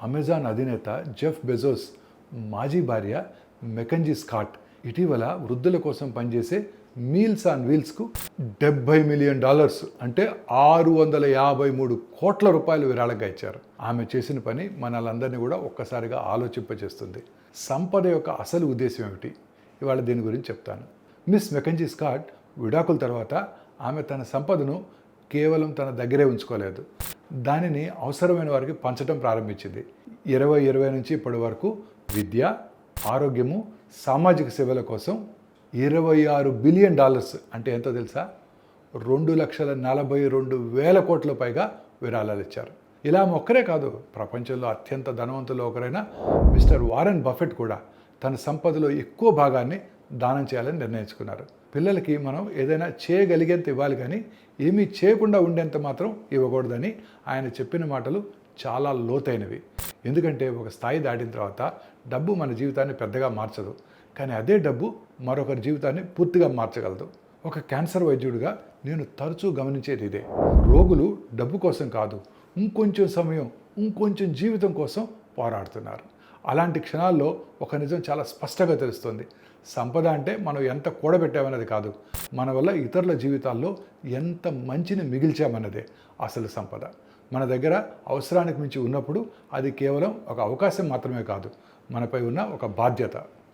Amazon అధినేత Jeff Bezos మాజీ భార్య మెకంజీ స్కాట్ ఇటీవల వృద్ధుల కోసం పనిచేసే మీల్స్ ఆన్ వీల్స్కు $70 మిలియన్ అంటే 653 కోట్ల రూపాయలు విరాళంగా ఇచ్చారు. ఆమె చేసిన పని మనలందరినీ కూడా ఒక్కసారిగా ఆలోచింపజేస్తుంది. సంపద యొక్క అసలు ఉద్దేశం ఏమిటి? ఇవాళ దీని గురించి చెప్తాను. మిస్ మెకంజీ స్కాట్ విడాకుల తర్వాత ఆమె తన సంపదను కేవలం తన దగ్గరే ఉంచుకోలేదు. దానిని అవసరమైన వారికి పంచడం ప్రారంభించింది. 2020 నుంచి ఇప్పటి వరకు విద్య, ఆరోగ్యము, సామాజిక సేవల కోసం $26 బిలియన్ అంటే ఎంతో తెలుసా? 2,42,000 కోట్ల పైగా విరాళాలు ఇచ్చారు. ఇలా ఒక్కరే కాదు, ప్రపంచంలో అత్యంత ధనవంతులు ఒకరైన మిస్టర్ వారెన్ బఫెట్ కూడా తన సంపదలో ఎక్కువ భాగాన్ని దానం చేయాలని నిర్ణయించుకున్నారు. పిల్లలకి మనం ఏదైనా చేయగలిగేంత ఇవ్వాలి, కానీ ఏమీ చేయకుండా ఉండేంత మాత్రం ఇవ్వకూడదని ఆయన చెప్పిన మాటలు చాలా లోతైనవి. ఎందుకంటే ఒక స్థాయి దాటిన తర్వాత డబ్బు మన జీవితాన్ని పెద్దగా మార్చదు, కానీ అదే డబ్బు మరొకరి జీవితాన్ని పూర్తిగా మార్చగలదు. ఒక క్యాన్సర్ వైద్యుడిగా నేను తరచూ గమనించేది ఇదే. రోగులు డబ్బు కోసం కాదు, ఇంకొంచెం సమయం, ఇంకొంచెం జీవితం కోసం పోరాడుతున్నారు. అలాంటి క్షణాల్లో ఒక నిజం చాలా స్పష్టంగా తెలుస్తుంది. సంపద అంటే మనం ఎంత కూడబెట్టామన్నది కాదు, మన వల్ల ఇతరుల జీవితాల్లో ఎంత మంచిని మిగిల్చామన్నదే అసలు సంపద. మన దగ్గర అవసరానికి మించి ఉన్నప్పుడు అది కేవలం ఒక అవకాశం మాత్రమే కాదు, మనపై ఉన్న ఒక బాధ్యత.